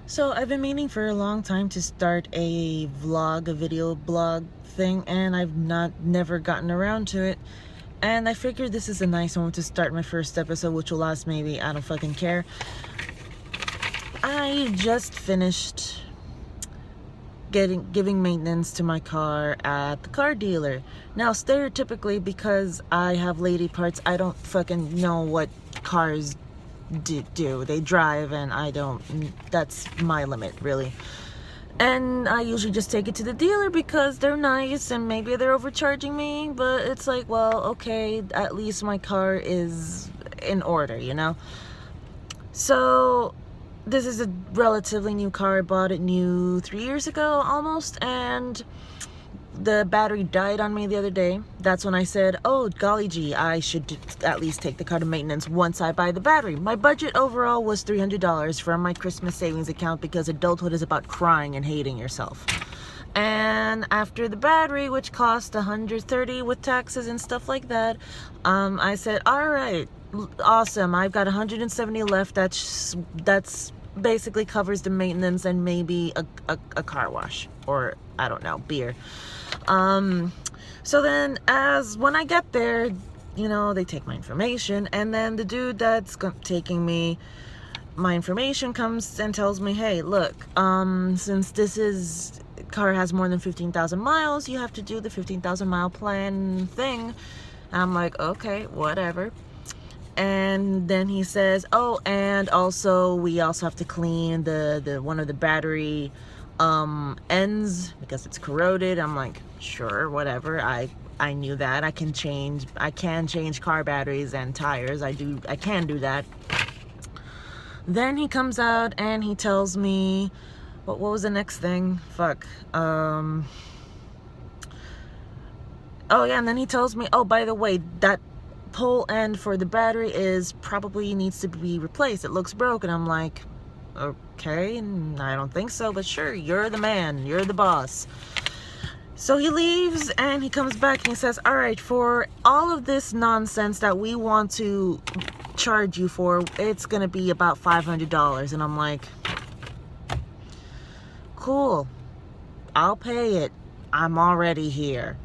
So I've been meaning for a long time to start a video blog thing, and I've never gotten around to it. And I figured this is a nice one to start my first episode, which will last maybe, I don't fucking care. I just finished giving maintenance to my car at the car dealer. Now, stereotypically, because I have lady parts, I don't fucking know what cars do. They drive, and I don't. That's my limit, really. And I usually just take it to the dealer because they're nice and maybe they're overcharging me, but it's like, well, okay, at least my car is in order, you know? So this is a relatively new car. I bought it new 3 years ago almost, and the battery died on me the other day. That's when I said, oh golly gee, I should at least take the car to maintenance once I buy the battery. My budget overall was $300 from my Christmas savings account because adulthood is about crying and hating yourself. And after the battery, which cost $130 with taxes and stuff like that, I said, all right, awesome, I've got $170 left. That's basically covers the maintenance and maybe a car wash, or I don't know, beer. So then when I get there, you know, they take my information, and then the dude that's taking me my information comes and tells me, hey, look, since car has more than 15,000 miles, you have to do the 15,000 mile plan thing. I'm like, okay, whatever. And then he says, oh, and also we also have to clean the one of the battery ends because it's corroded. I'm like, sure, whatever. I knew that. I can change car batteries and tires. I can do that. Then he comes out and he tells me, what was the next thing? Oh yeah, and then he tells me, oh, by the way, that pole end for the battery probably needs to be replaced. It looks broken. I'm like, okay, I don't think so, but sure, you're the man, you're the boss. So he leaves and he comes back and he says, all right, for all of this nonsense that we want to charge you for, it's gonna be about $500. And I'm like, cool, I'll pay it. I'm already here.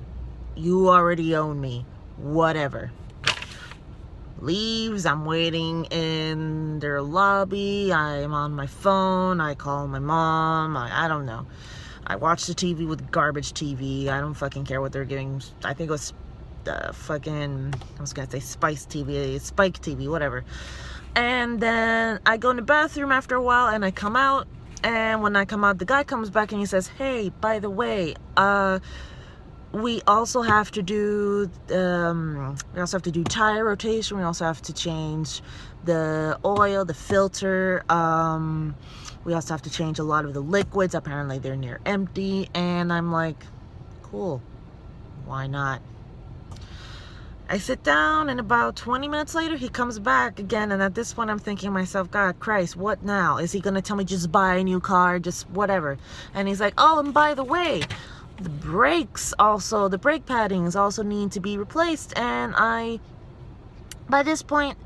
You already own me. Whatever. Leaves. I'm waiting in their lobby. I'm on my phone. I call my mom. I don't know. I watch the TV with garbage TV. I don't fucking care what they're giving. I think it was I was gonna say Spike TV, whatever. And then I go in the bathroom after a while and I come out. And when I come out, the guy comes back and he says, hey, by the way, we also have to do tire rotation. We also have to change the oil, the filter. We also have to change a lot of the liquids. Apparently they're near empty. And I'm like, cool, why not? I sit down, and about 20 minutes later he comes back again, and at this point I'm thinking to myself, God Christ, what now? Is he gonna tell me just buy a new car, just whatever? And he's like, oh, and by the way, the brake paddings also need to be replaced. And by this point,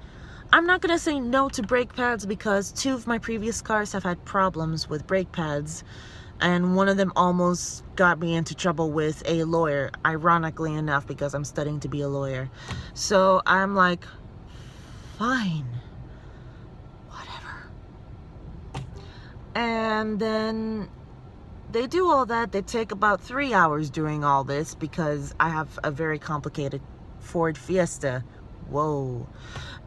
I'm not gonna say no to brake pads because 2 of my previous cars have had problems with brake pads, and one of them almost got me into trouble with a lawyer, ironically enough, because I'm studying to be a lawyer. So I'm like, fine, whatever. And then they do all that. They take about 3 hours doing all this because I have a very complicated Ford Fiesta. Whoa.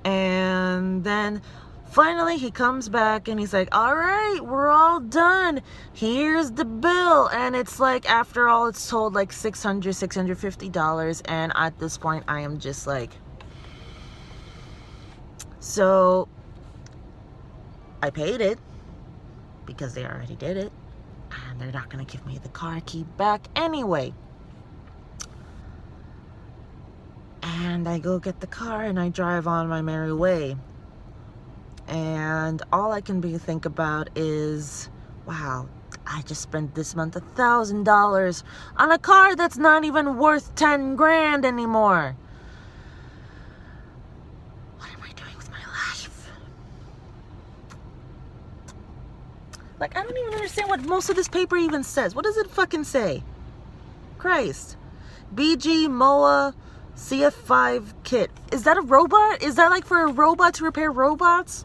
And then finally he comes back and he's like, all right, we're all done. Here's the bill. And it's like, after all, it's told like $650. And at this point I am just like, so I paid it because they already did it. And they're not going to give me the car key back anyway. And I go get the car and I drive on my merry way. And all I can think about is, wow, I just spent this month $1,000 on a car that's not even worth 10 grand anymore. What am I doing with my life? Like, I don't even understand what most of this paper even says. What does it fucking say? Christ. BG MOA CF5 kit. Is that a robot? Is that like for a robot to repair robots?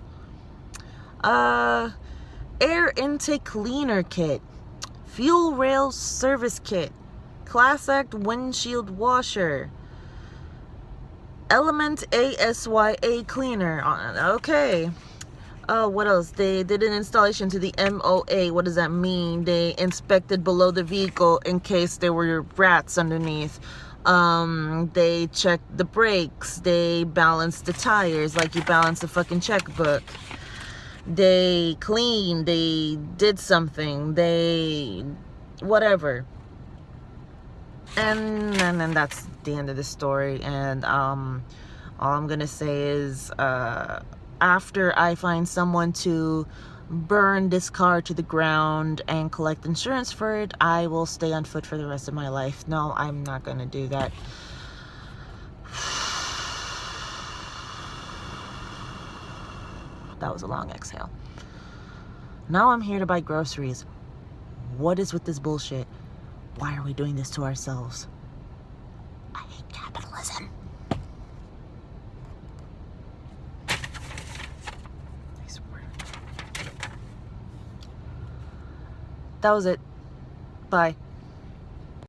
Air intake cleaner kit. Fuel rail service kit. Class Act windshield washer. Element ASYA cleaner. Okay. Oh, what else? They did an installation to the MOA. What does that mean? They inspected below the vehicle in case there were rats underneath. They checked the brakes. They balanced the tires like you balance a fucking checkbook. They cleaned. They did something. They... whatever. And then that's the end of the story. And all I'm gonna say is after I find someone to burn this car to the ground and collect insurance for it, I will stay on foot for the rest of my life. No, I'm not gonna do that. That was a long exhale. Now I'm here to buy groceries. What is with this bullshit? Why are we doing this to ourselves? I hate capitalism. I swear. That was it. Bye.